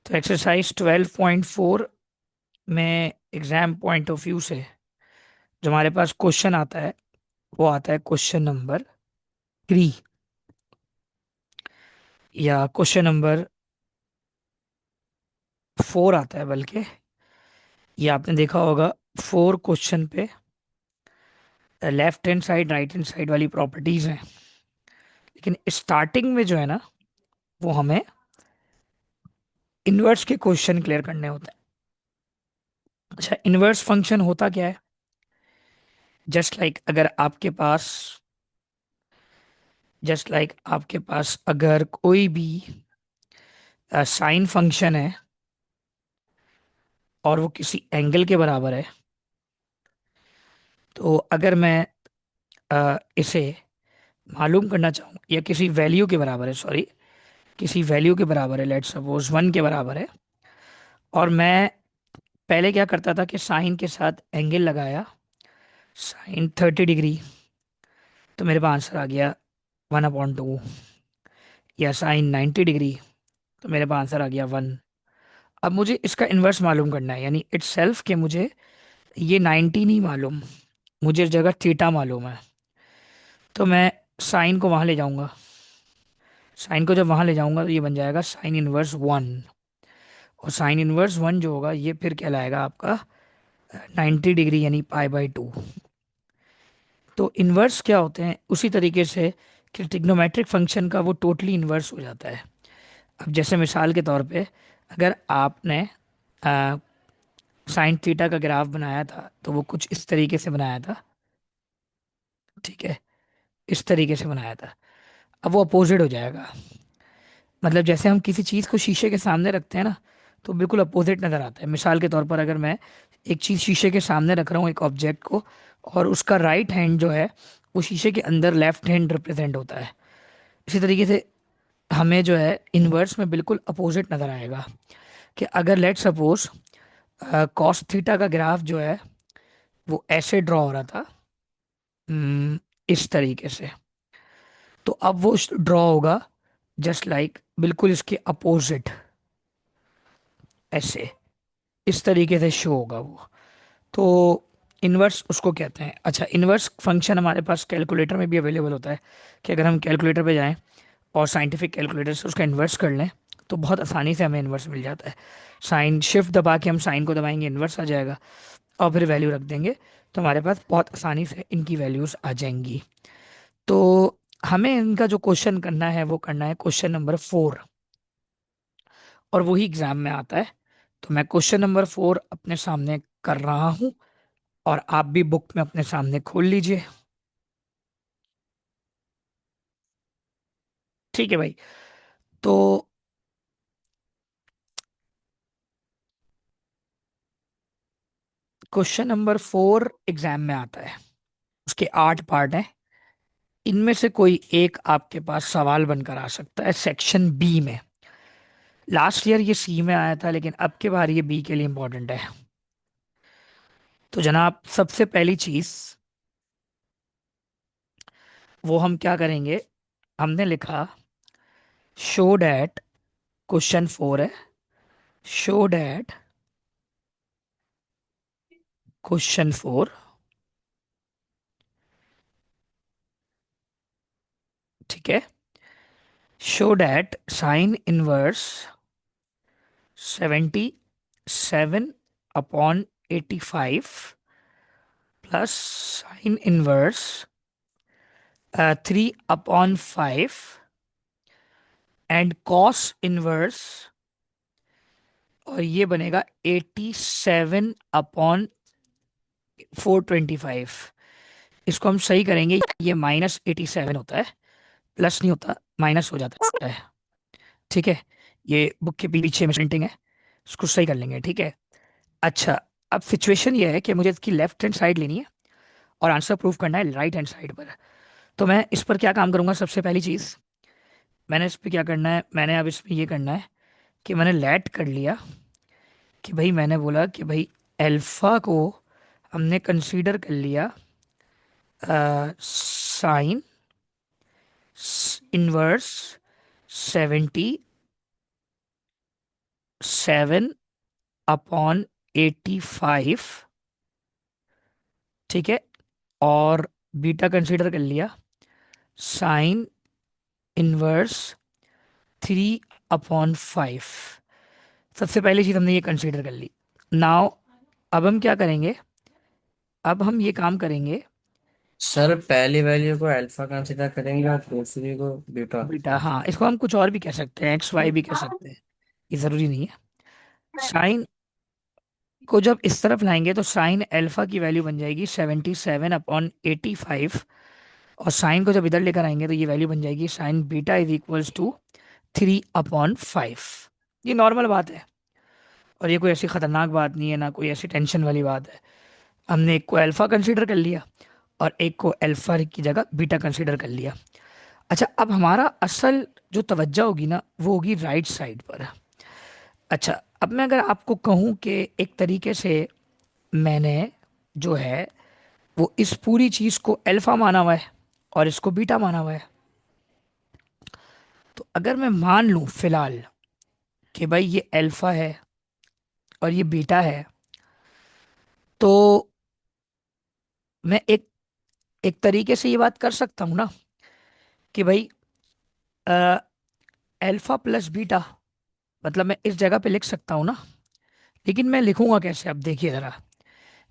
तो एक्सरसाइज 12.4 में exam point of view से जो हमारे पास क्वेश्चन आता है वो आता है क्वेश्चन नंबर 3 या क्वेश्चन नंबर 4 आता है बल्कि। ये आपने देखा होगा 4 क्वेश्चन पे left hand side right hand side वाली प्रॉपर्टीज हैं, लेकिन स्टार्टिंग में जो है ना वो हमें इनवर्स के क्वेश्चन क्लियर करने होते हैं। अच्छा, इनवर्स फंक्शन होता क्या है? जस्ट लाइक अगर आपके पास अगर कोई भी साइन फंक्शन है और वो किसी एंगल के बराबर है, तो अगर मैं इसे मालूम करना चाहूँ या किसी वैल्यू के बराबर है, सॉरी, किसी वैल्यू के बराबर है, लेट सपोज 1 के बराबर है, और मैं पहले क्या करता था कि साइन के साथ एंगल लगाया, साइन 30 डिग्री, तो मेरे पास आंसर आ गया 1/2। या साइन 90 डिग्री, तो मेरे पास आंसर आ गया 1। अब मुझे इसका इन्वर्स मालूम करना है, यानी इट्स सेल्फ के मुझे ये 90 नहीं मालूम, मुझे इस जगह थीटा मालूम है। तो मैं साइन को वहां ले जाऊंगा, साइन को जब वहां ले जाऊंगा तो ये बन जाएगा साइन इनवर्स 1। और साइन इनवर्स 1 जो होगा ये फिर कहलाएगा आपका 90 डिग्री, यानी पाई/2। तो इनवर्स क्या होते हैं उसी तरीके से कि ट्रिग्नोमेट्रिक फंक्शन का वो टोटली इनवर्स हो जाता है। अब जैसे मिसाल के तौर पे अगर आपने साइन थीटा का ग्राफ बनाया था तो वो कुछ इस तरीके से बनाया था, ठीक है, इस तरीके से बनाया था। अब वो अपोजिट हो जाएगा, मतलब जैसे हम किसी चीज़ को शीशे के सामने रखते हैं ना, तो बिल्कुल अपोजिट नज़र आता है। मिसाल के तौर पर अगर मैं एक चीज़ शीशे के सामने रख रहा हूँ, एक ऑब्जेक्ट को, और उसका राइट हैंड जो है वो शीशे के अंदर लेफ्ट हैंड रिप्रेजेंट होता है, इसी तरीके से हमें जो है इनवर्स में बिल्कुल अपोजिट नज़र आएगा। कि अगर लेट सपोज कॉस थीटा का ग्राफ जो है वो ऐसे ड्रॉ हो रहा था, इस तरीके से, तो अब वो ड्रॉ होगा जस्ट लाइक बिल्कुल इसके अपोजिट, ऐसे, इस तरीके से शो होगा वो। तो इनवर्स उसको कहते हैं। अच्छा, इनवर्स फंक्शन हमारे पास कैलकुलेटर में भी अवेलेबल होता है कि अगर हम कैलकुलेटर पे जाएं और साइंटिफिक कैलकुलेटर से उसका इन्वर्स कर लें तो बहुत आसानी से हमें इन्वर्स मिल जाता है। साइन शिफ्ट दबा के हम साइन को दबाएंगे, इन्वर्स आ जाएगा, और फिर वैल्यू रख देंगे, तो हमारे पास बहुत आसानी से इनकी वैल्यूज़ आ जाएंगी। तो हमें इनका जो क्वेश्चन करना है वो करना है क्वेश्चन नंबर 4, और वही एग्जाम में आता है। तो मैं क्वेश्चन नंबर 4 अपने सामने कर रहा हूँ, और आप भी बुक में अपने सामने खोल लीजिए। ठीक है भाई। तो क्वेश्चन नंबर 4 एग्जाम में आता है, उसके 8 पार्ट हैं। इनमें से कोई एक आपके पास सवाल बनकर आ सकता है सेक्शन बी में। लास्ट ईयर ये सी में आया था, लेकिन अब के बार ये बी के लिए इंपॉर्टेंट है। तो जनाब, सबसे पहली चीज वो हम क्या करेंगे, हमने लिखा शो डैट, क्वेश्चन 4 है, शो डैट क्वेश्चन 4, ठीक है, show that sine inverse 77/85 plus sine inverse 3/5 and cos inverse, और ये बनेगा 87/425। इसको हम सही करेंगे, ये -87 होता है, प्लस नहीं होता, माइनस हो जाता है। ठीक है, ये बुक के पीछे में प्रिंटिंग है, इसको सही कर लेंगे, ठीक है। अच्छा, अब सिचुएशन ये है कि मुझे इसकी लेफ्ट हैंड साइड लेनी है और आंसर प्रूव करना है राइट हैंड साइड पर। तो मैं इस पर क्या काम करूंगा, सबसे पहली चीज़ मैंने इस पर क्या करना है, मैंने अब इसमें ये करना है कि मैंने लेट कर लिया कि भाई, मैंने बोला कि भाई अल्फा को हमने कंसीडर कर लिया साइन इनवर्स 70 7/85, ठीक है। और बीटा कंसीडर कर लिया, साइन इनवर्स 3/5। सबसे पहली चीज हमने ये कंसीडर कर ली। नाउ अब हम क्या करेंगे, अब हम ये काम करेंगे। सर पहली वैल्यू को अल्फा कंसिडर करेंगे और दूसरी को बीटा। बीटा, हाँ, इसको हम कुछ और भी कह सकते हैं, एक्स वाई भी कह सकते हैं, ये जरूरी नहीं है। साइन को जब इस तरफ लाएंगे तो साइन अल्फा की वैल्यू बन जाएगी 77/85। और साइन को जब इधर लेकर आएंगे तो ये वैल्यू बन जाएगी sine beta is equals to 3/5। ये नॉर्मल बात है, और ये कोई ऐसी खतरनाक बात नहीं है, ना कोई ऐसी टेंशन वाली बात है। हमने एक को अल्फा कंसीडर कर लिया और एक को अल्फा की जगह बीटा कंसीडर कर लिया। अच्छा, अब हमारा असल जो तवज्जो होगी ना, वो होगी राइट साइड पर। अच्छा, अब मैं अगर आपको कहूँ कि एक तरीके से मैंने जो है वो इस पूरी चीज़ को अल्फा माना हुआ है और इसको बीटा माना हुआ है, तो अगर मैं मान लूँ फिलहाल कि भाई ये अल्फा है और ये बीटा है, तो मैं एक एक तरीके से ये बात कर सकता हूँ ना कि भाई अल्फा प्लस बीटा, मतलब मैं इस जगह पे लिख सकता हूँ ना। लेकिन मैं लिखूंगा कैसे, अब देखिए जरा।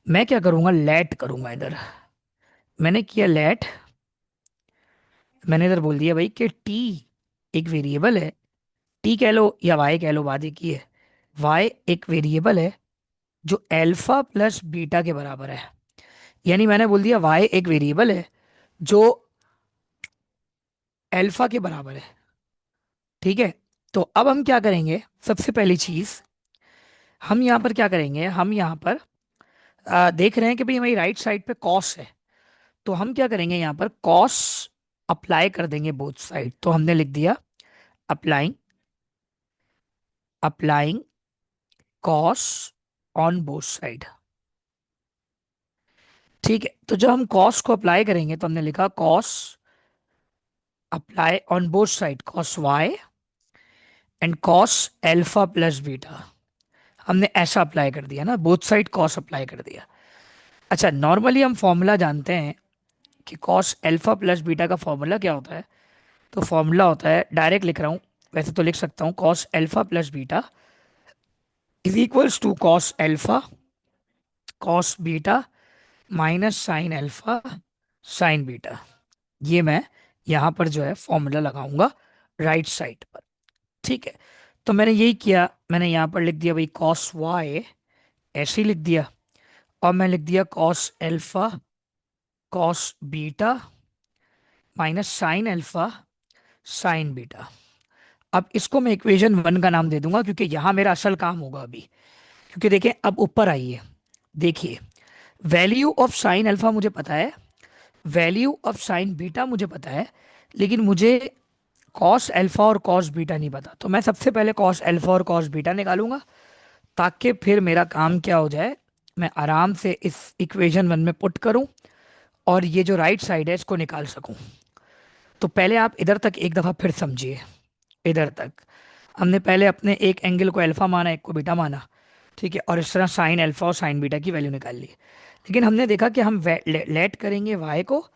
मैं क्या करूंगा, लेट करूंगा इधर। मैंने किया लेट, मैंने इधर बोल दिया भाई कि टी एक वेरिएबल है। टी कह लो या वाई कह लो, बात एक ही है। वाई एक वेरिएबल है जो अल्फा प्लस बीटा के बराबर है। यानी मैंने बोल दिया वाई एक वेरिएबल है जो अल्फा के बराबर है, ठीक है। तो अब हम क्या करेंगे, सबसे पहली चीज हम यहाँ पर क्या करेंगे, हम यहाँ पर देख रहे हैं कि भाई हमारी राइट साइड पे कॉस है। तो हम क्या करेंगे, यहाँ पर कॉस अप्लाई कर देंगे बोथ साइड। तो हमने लिख दिया applying applying cos on both side, ठीक है। तो जब हम कॉस को अप्लाई करेंगे तो हमने लिखा cos apply on both side cos Y and cos alpha plus beta. हमने ऐसा अप्लाई कर दिया ना, बोथ साइड कॉस अप्लाई कर दिया। अच्छा, नॉर्मली हम फॉर्मूला जानते हैं कि कॉस एल्फा प्लस बीटा का फॉर्मूला क्या होता है। तो फॉर्मूला होता है, डायरेक्ट लिख रहा हूँ, वैसे तो लिख सकता हूँ, cos alpha plus beta is equals to cos alpha cos beta minus sine alpha sine beta. ये मैं यहाँ पर जो है फॉर्मूला लगाऊंगा राइट साइड पर, ठीक है। तो मैंने यही किया, मैंने यहाँ पर लिख दिया भाई कॉस वाई, ऐसे ही लिख दिया। और मैं लिख दिया cos alpha cos beta minus sign alpha sine beta. अब इसको मैं इक्वेशन 1 का नाम दे दूंगा, क्योंकि यहाँ मेरा असल काम होगा अभी। क्योंकि देखें, अब ऊपर आइए, देखिए, वैल्यू ऑफ साइन अल्फा मुझे पता है, वैल्यू ऑफ साइन बीटा मुझे पता है, लेकिन मुझे कॉस अल्फा और कॉस बीटा नहीं पता। तो मैं सबसे पहले कॉस अल्फा और कॉस बीटा निकालूंगा, ताकि फिर मेरा काम क्या हो जाए, मैं आराम से इस इक्वेशन 1 में पुट करूं और ये जो राइट साइड है इसको निकाल सकूं। तो पहले आप इधर तक एक दफ़ा फिर समझिए। इधर तक हमने पहले अपने एक एंगल को अल्फा माना, एक को बीटा माना, ठीक है, और इस तरह साइन अल्फा और साइन बीटा की वैल्यू निकाल ली। लेकिन हमने देखा कि हम लेट करेंगे वाई को,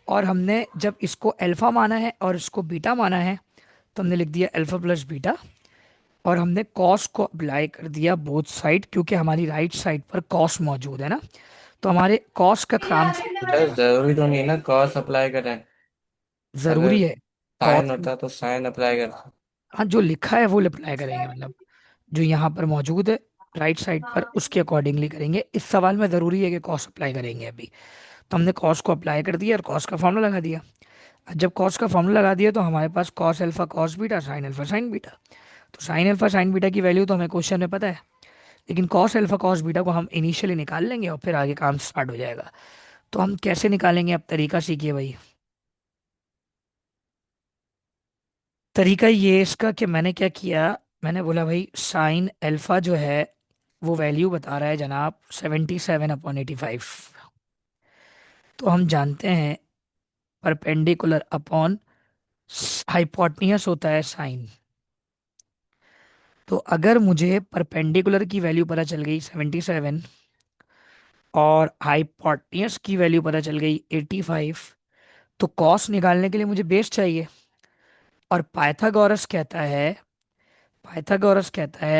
और हमने जब इसको अल्फा माना है और इसको बीटा माना है, तो हमने लिख दिया अल्फा प्लस बीटा। और हमने कॉस को अप्लाई कर दिया बोथ साइड, क्योंकि हमारी राइट साइड पर कॉस मौजूद है ना, तो हमारे कॉस का काम हो सर जाएगा। जरूरी तो नहीं ना कॉस अप्लाई करें। अगर ज़रूरी है साइन कॉस। होता तो साइन अप्लाई करता। हाँ, जो लिखा है वो अप्लाई करेंगे, मतलब जो यहाँ पर मौजूद है राइट साइड पर उसके अकॉर्डिंगली करेंगे। इस सवाल में ज़रूरी है कि कॉस अप्लाई करेंगे अभी। तो हमने कॉस को अप्लाई कर दिया और कॉस का फॉर्मूला लगा दिया। अब जब कॉस का फॉर्मूला लगा दिया तो हमारे पास cos alpha cos beta sine alpha sine beta. तो साइन अल्फा साइन बीटा की वैल्यू तो हमें क्वेश्चन में पता है, लेकिन कॉस अल्फा कॉस बीटा को हम इनिशियली निकाल लेंगे और फिर आगे काम स्टार्ट हो जाएगा। तो हम कैसे निकालेंगे, अब तरीका सीखिए भाई। तरीका ये इसका कि मैंने क्या किया, मैंने बोला भाई साइन अल्फा जो है वो वैल्यू बता रहा है जनाब 77/85। तो हम जानते हैं परपेंडिकुलर अपॉन हाइपोटेन्यूस होता है साइन। तो अगर मुझे परपेंडिकुलर की वैल्यू पता चल गई 77 और हाइपोटेन्यूज की वैल्यू पता चल गई 85, तो कॉस निकालने के लिए मुझे बेस चाहिए। और पाइथागोरस कहता है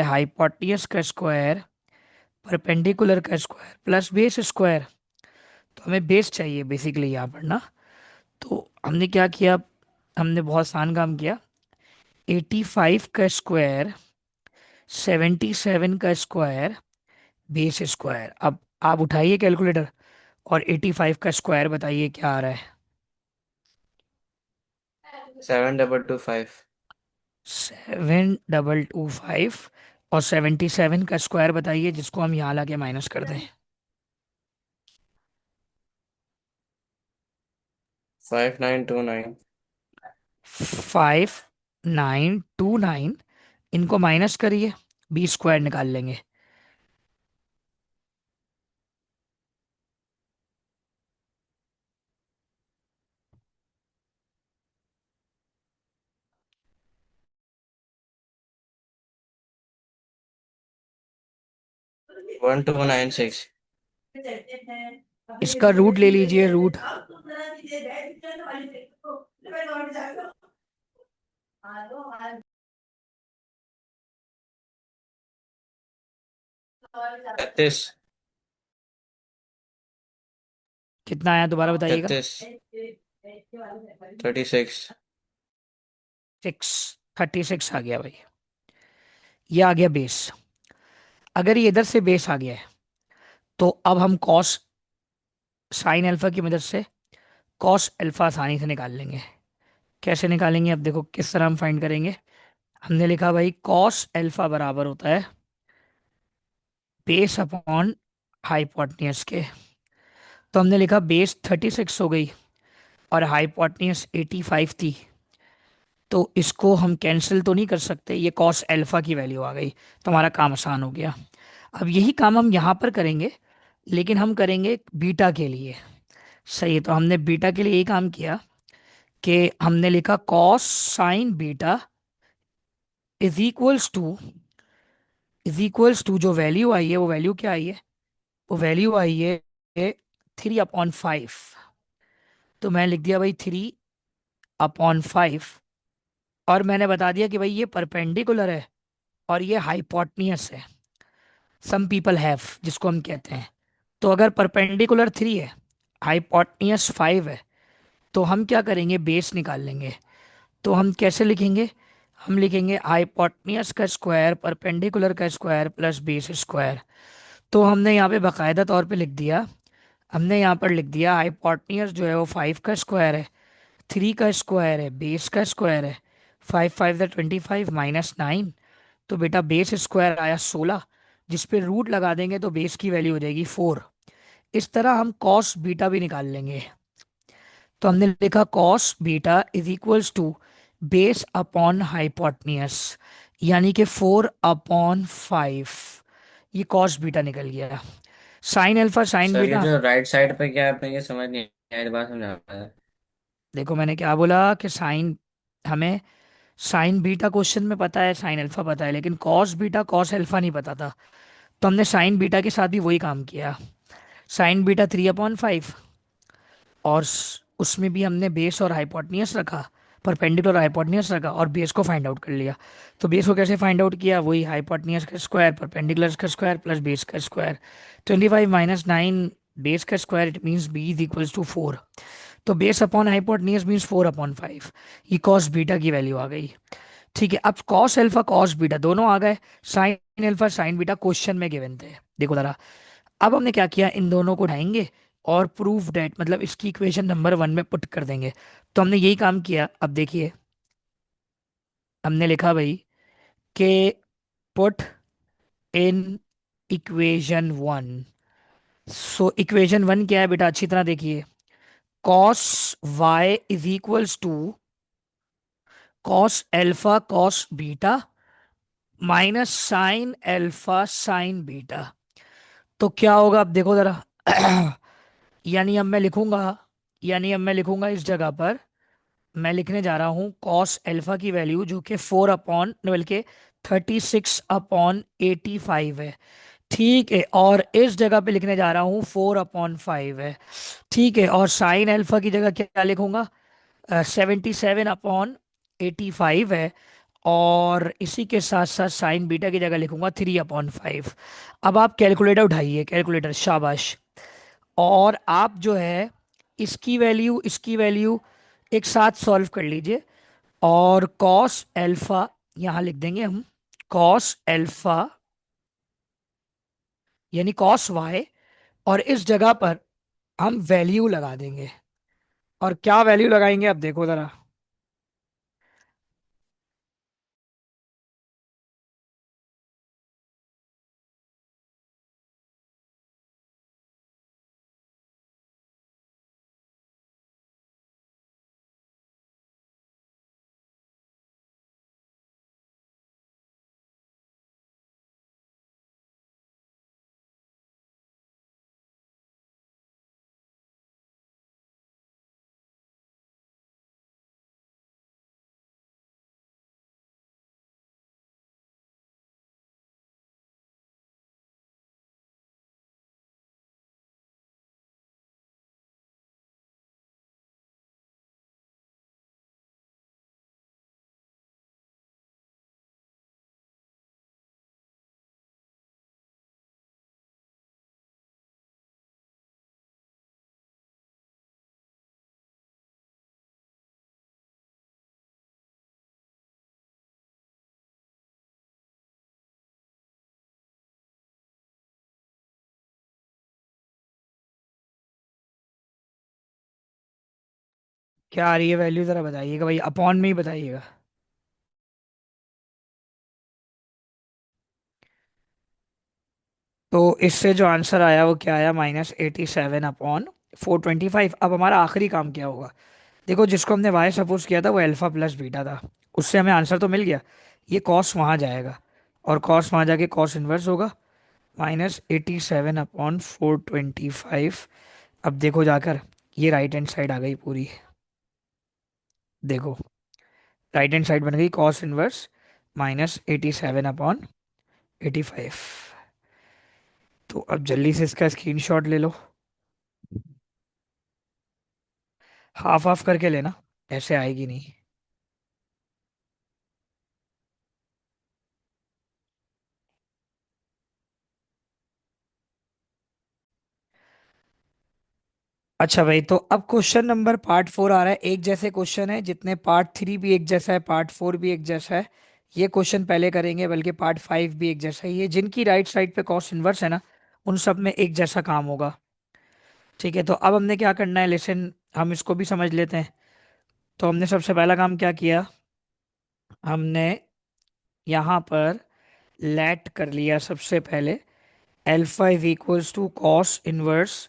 हाइपोटेन्यूज का स्क्वायर परपेंडिकुलर का स्क्वायर प्लस बेस स्क्वायर। तो हमें बेस चाहिए बेसिकली यहाँ पर ना। तो हमने क्या किया, हमने बहुत आसान काम किया। 85 का स्क्वायर, 77 का स्क्वायर, बेस स्क्वायर। अब आप उठाइए कैलकुलेटर और 85 का स्क्वायर बताइए क्या आ रहा है। 7225। 7225। और 77 का स्क्वायर बताइए जिसको हम यहाँ लाके माइनस कर दें। 5929। 5929। इनको माइनस करिए, बी स्क्वायर निकाल लेंगे। 1296। इसका रूट ले लीजिए, रूट। छत्तीस। कितना आया दोबारा बताइएगा। 36। 36। 6। 36 आ गया भाई। ये आ गया बेस। अगर ये इधर से बेस आ गया है तो अब हम कॉस साइन अल्फा की मदद से कॉस अल्फा आसानी से निकाल लेंगे। कैसे निकालेंगे, अब देखो किस तरह हम फाइंड करेंगे। हमने लिखा भाई कॉस अल्फा बराबर होता है बेस अपॉन हाइपोटेन्यूज के। तो हमने लिखा बेस 36 हो गई और हाइपोटेन्यूज 85 थी। तो इसको हम कैंसिल तो नहीं कर सकते, ये कॉस अल्फा की वैल्यू आ गई। तो हमारा काम आसान हो गया। अब यही काम हम यहाँ पर करेंगे, लेकिन हम करेंगे बीटा के लिए। सही है, तो हमने बीटा के लिए यही काम किया कि हमने लिखा cos sine beta is equals to जो वैल्यू आई है वो वैल्यू क्या आई है, वो वैल्यू आई है 3/5। तो मैं लिख दिया भाई 3/5। और मैंने बता दिया कि भाई ये परपेंडिकुलर है और ये हाइपोटनियस है। सम पीपल हैव, जिसको हम कहते हैं। तो अगर परपेंडिकुलर 3 है, हाइपोटनियस 5 है, तो हम क्या करेंगे, बेस निकाल लेंगे। तो हम कैसे लिखेंगे, हम लिखेंगे हाइपोटनियस का स्क्वायर परपेंडिकुलर का स्क्वायर प्लस बेस स्क्वायर। तो हमने यहाँ पे बाकायदा तौर पे लिख दिया, हमने यहाँ पर लिख दिया हाइपोटनियस जो है वो 5 का स्क्वायर है, 3 का स्क्वायर है, बेस का स्क्वायर है। 5 5 25 -9। तो बेटा बेस स्क्वायर आया 16, जिस पे रूट लगा देंगे तो बेस की वैल्यू हो जाएगी 4। इस तरह हम कॉस बीटा भी निकाल लेंगे। तो हमने लिखा cos beta is equals to base upon hypotenuse, यानी कि 4/5। ये कॉस बीटा निकल गया। साइन अल्फा साइन सर ये बीटा। जो राइट साइड पे क्या है अपने, ये समझ नहीं आया, बात समझा पाया। देखो मैंने क्या बोला कि साइन, हमें साइन बीटा क्वेश्चन में पता है, साइन अल्फा पता है, लेकिन कॉस बीटा कॉस अल्फा नहीं पता था। तो हमने साइन बीटा के साथ भी वही काम किया। Sign beta 3/5। और उसमें भी हमने बेस और हाइपोटेन्यूस रखा, परपेंडिकुलर हाइपोटेन्यूस रखा और बेस को फाइंड आउट कर लिया। तो बेस को कैसे फाइंड आउट किया, वही हाइपोटेन्यूस का स्क्वायर परपेंडिकुलर का स्क्वायर प्लस बेस का स्क्वायर। 25 - 9 बेस का square, it means B is equals to 4। तो बेस अपॉन हाइपोटेन्यूस मीन्स 4/5। ये कॉस बीटा की वैल्यू आ गई। ठीक है, अब कॉस अल्फा कॉस बीटा दोनों आ गए। Sign alpha sine beta question में गिवन थे, देखो जरा। अब हमने क्या किया, इन दोनों को उठाएंगे और प्रूफ डेट मतलब इसकी इक्वेशन नंबर 1 में पुट कर देंगे। तो हमने यही काम किया। अब देखिए, हमने लिखा भाई कि put in equation 1। So equation 1 क्या है बेटा, अच्छी तरह देखिए। Cos y is equals to cos alpha cos beta minus sine alpha sine beta. तो क्या होगा, अब देखो जरा। यानी अब मैं लिखूंगा यानी अब मैं लिखूंगा इस जगह पर मैं लिखने जा रहा हूँ कॉस अल्फा की वैल्यू जो कि 4 अपॉन बल्कि 36 अपॉन 85 है। ठीक है, और इस जगह पे लिखने जा रहा हूँ 4 अपॉन 5 है। ठीक है, और साइन अल्फा की जगह क्या लिखूंगा? 77 अपॉन 85 है। और इसी के साथ साथ साइन बीटा की जगह लिखूंगा 3 अपॉन 5। अब आप कैलकुलेटर उठाइए, कैलकुलेटर, शाबाश। और आप जो है इसकी वैल्यू एक साथ सॉल्व कर लीजिए। और कॉस एल्फा यहां लिख देंगे हम, कॉस एल्फा यानी कॉस वाई, और इस जगह पर हम वैल्यू लगा देंगे। और क्या वैल्यू लगाएंगे अब देखो जरा। क्या आ रही है वैल्यू जरा बताइएगा भाई, अपॉन में ही बताइएगा। तो इससे जो आंसर आया वो क्या आया? -87 अपॉन 425। अब हमारा आखिरी काम क्या होगा? देखो, जिसको हमने वाई सपोज किया था वो अल्फा प्लस बीटा था, उससे हमें आंसर तो मिल गया। ये कॉस वहां जाएगा, और कॉस वहां जाके कॉस इनवर्स होगा। -87 अपॉन 425। अब देखो जाकर, ये राइट हैंड साइड आ गई पूरी। देखो, राइट हैंड साइड बन गई कॉस इनवर्स -87 अपॉन 85। तो अब जल्दी से इसका स्क्रीनशॉट ले लो। हाफ हाफ करके लेना, ऐसे आएगी नहीं। अच्छा भाई, तो अब क्वेश्चन नंबर पार्ट 4 आ रहा है। एक जैसे क्वेश्चन है जितने पार्ट 3 भी एक जैसा है, पार्ट 4 भी एक जैसा है। ये क्वेश्चन पहले करेंगे, बल्कि पार्ट 5 भी एक जैसा ही है। जिनकी राइट साइड पे कॉस इनवर्स है ना, उन सब में एक जैसा काम होगा। ठीक है, तो अब हमने क्या करना है, लेसन हम इसको भी समझ लेते हैं। तो हमने सबसे पहला काम क्या किया, हमने यहाँ पर लेट कर लिया सबसे पहले alpha is equals to cos inverse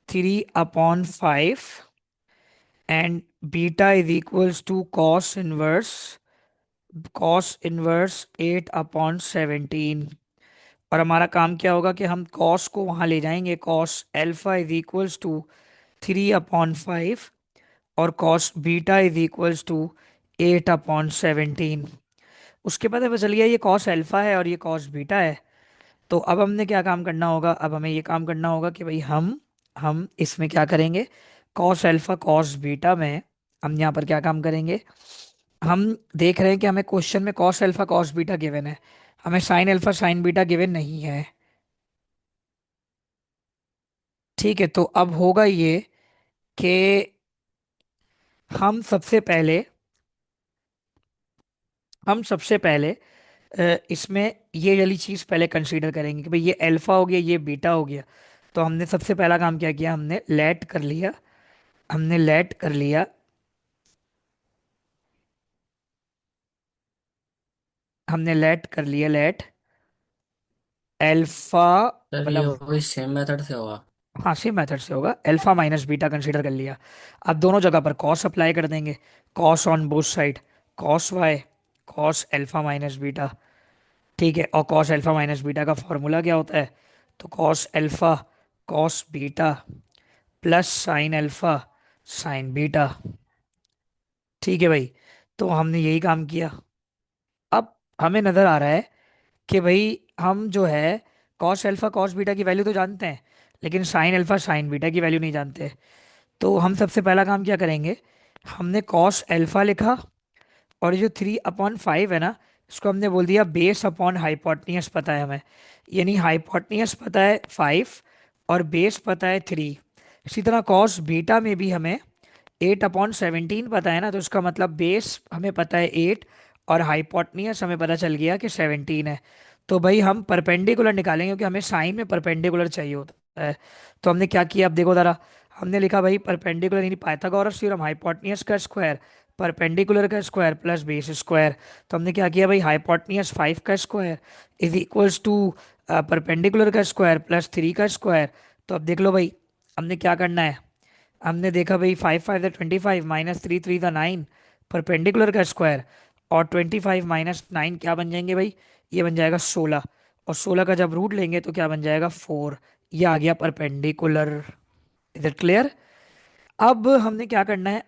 3 upon 5 and beta is equals to cos inverse 8 upon 17। और हमारा काम क्या होगा कि हम कॉस को वहां ले जाएंगे, cos alpha is equals to 3 upon 5 और cos beta is equals to 8 upon 17। उसके बाद हमें चल गया ये कॉस अल्फा है और ये कॉस बीटा है। तो अब हमने क्या काम करना होगा, अब हमें ये काम करना होगा कि भाई हम इसमें क्या करेंगे, कॉस अल्फा कॉस बीटा में हम यहाँ पर क्या काम करेंगे। हम देख रहे हैं कि हमें क्वेश्चन में cos alpha cos beta given है, हमें sign alpha sine beta given नहीं है। ठीक है, तो अब होगा ये कि हम सबसे पहले हम सबसे पहले इसमें ये वाली चीज़ पहले कंसीडर करेंगे कि भाई ये अल्फा हो गया, ये बीटा हो गया। तो हमने सबसे पहला काम क्या किया, हमने लेट कर लिया लेट अल्फा, सर ये मतलब वही सेम मेथड से होगा। हाँ सेम मेथड से होगा, अल्फा माइनस बीटा कंसीडर कर लिया। अब दोनों जगह पर कॉस अप्लाई कर देंगे, cos on both side, cos y cos alpha minus beta. ठीक है, और कॉस अल्फा माइनस बीटा का फॉर्मूला क्या होता है? तो cos alpha cos beta plus sine alpha sine beta. ठीक है भाई। तो हमने यही काम किया। अब हमें नजर आ रहा है कि भाई हम जो है कॉस अल्फा कॉस बीटा की वैल्यू तो जानते हैं, लेकिन साइन अल्फा साइन बीटा की वैल्यू नहीं जानते। तो हम सबसे पहला काम क्या करेंगे, हमने कॉस अल्फा लिखा, और ये जो 3/5 है ना, इसको हमने बोल दिया बेस अपॉन हाइपोटेनियस पता है हमें। यानी हाइपोटेनियस पता है 5 और बेस पता है 3। इसी तरह कॉस बीटा में भी हमें 8/17 पता है ना, तो इसका मतलब बेस हमें पता है 8 और हाइपोटेनियस हमें पता चल गया कि 17 है। तो भाई हम परपेंडिकुलर निकालेंगे क्योंकि हमें साइन में परपेंडिकुलर चाहिए होता है। तो हमने क्या किया, अब देखो जरा। हमने लिखा भाई परपेंडिकुलर यानी पाइथागोरस थ्योरम, हाइपोटेनियस का स्क्वायर परपेंडिकुलर का स्क्वायर प्लस बेस स्क्वायर। तो हमने क्या किया भाई, हाइपोटेनियस 5 का square is equals to perpendicular का स्क्वायर प्लस 3 का स्क्वायर। तो अब देख लो भाई, हमने क्या करना है। हमने देखा भाई 5 5 25 माइनस 3 3 9 परपेंडिकुलर का स्क्वायर, और 25 - 9 क्या बन जाएंगे भाई, ये बन जाएगा 16। और 16 का जब रूट लेंगे तो क्या बन जाएगा 4। ये आ गया परपेंडिकुलर। Is it clear. अब हमने क्या करना है,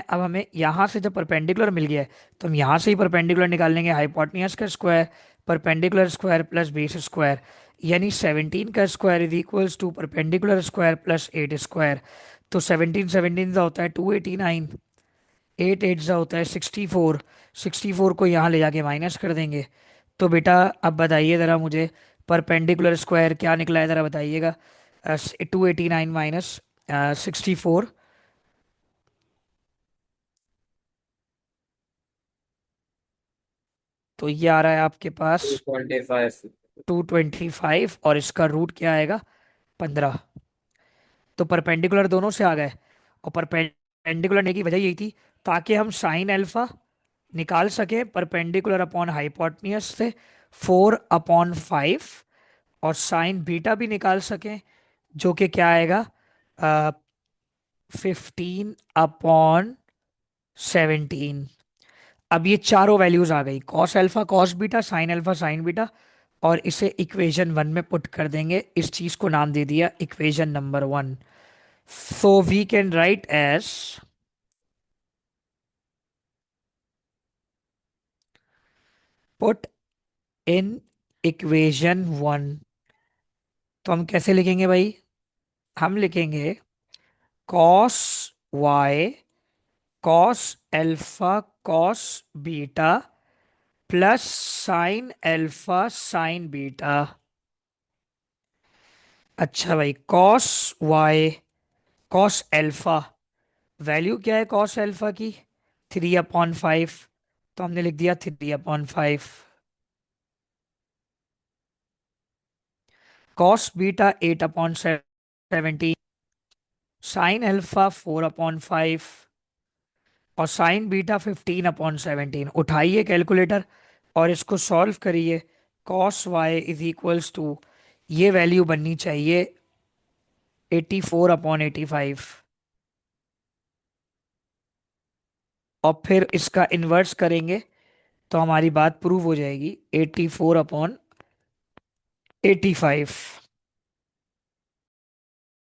अब हमें यहाँ से जब परपेंडिकुलर मिल गया है, तो हम यहाँ से ही परपेंडिकुलर निकाल लेंगे। हाइपोटेनियस का square perpendicular square plus base square, यानी 17 का square is equals to perpendicular square plus 8 square. तो 17 17 का होता है 289, 8 8 का होता है 64। 64 को यहाँ ले जाके माइनस कर देंगे। तो बेटा अब बताइए ज़रा मुझे, परपेंडिकुलर स्क्वायर क्या निकला है ज़रा बताइएगा। 289 माइनस 64, तो ये आ रहा है आपके पास 225। 225, और इसका रूट क्या आएगा 15। तो परपेंडिकुलर दोनों से आ गए, और परपेंडिकुलर ने की वजह यही थी ताकि हम साइन अल्फा निकाल सके परपेंडिकुलर अपॉन हाइपोटेनियस से 4/5, और साइन बीटा भी निकाल सकें जो कि क्या आएगा 15/17। अब ये चारों वैल्यूज आ गई, cos alpha cos beta sine alpha sine beta, और इसे इक्वेशन 1 में पुट कर देंगे। इस चीज को नाम दे दिया equation number 1। So we can write as, put in equation 1। तो हम कैसे लिखेंगे भाई, हम लिखेंगे cos y cos alpha cos beta plus sine alpha sine beta. अच्छा भाई, cos y cos alpha, value क्या है कॉस अल्फा की 3/5, तो हमने लिख दिया 3/5। कॉस बीटा 8/17, साइन अल्फा 4/5, और साइन बीटा 15/17। उठाइए कैलकुलेटर और इसको सॉल्व करिए। Cos y is equals to, ये वैल्यू बननी चाहिए 84/85, और फिर इसका इन्वर्स करेंगे तो हमारी बात प्रूव हो जाएगी 84/85।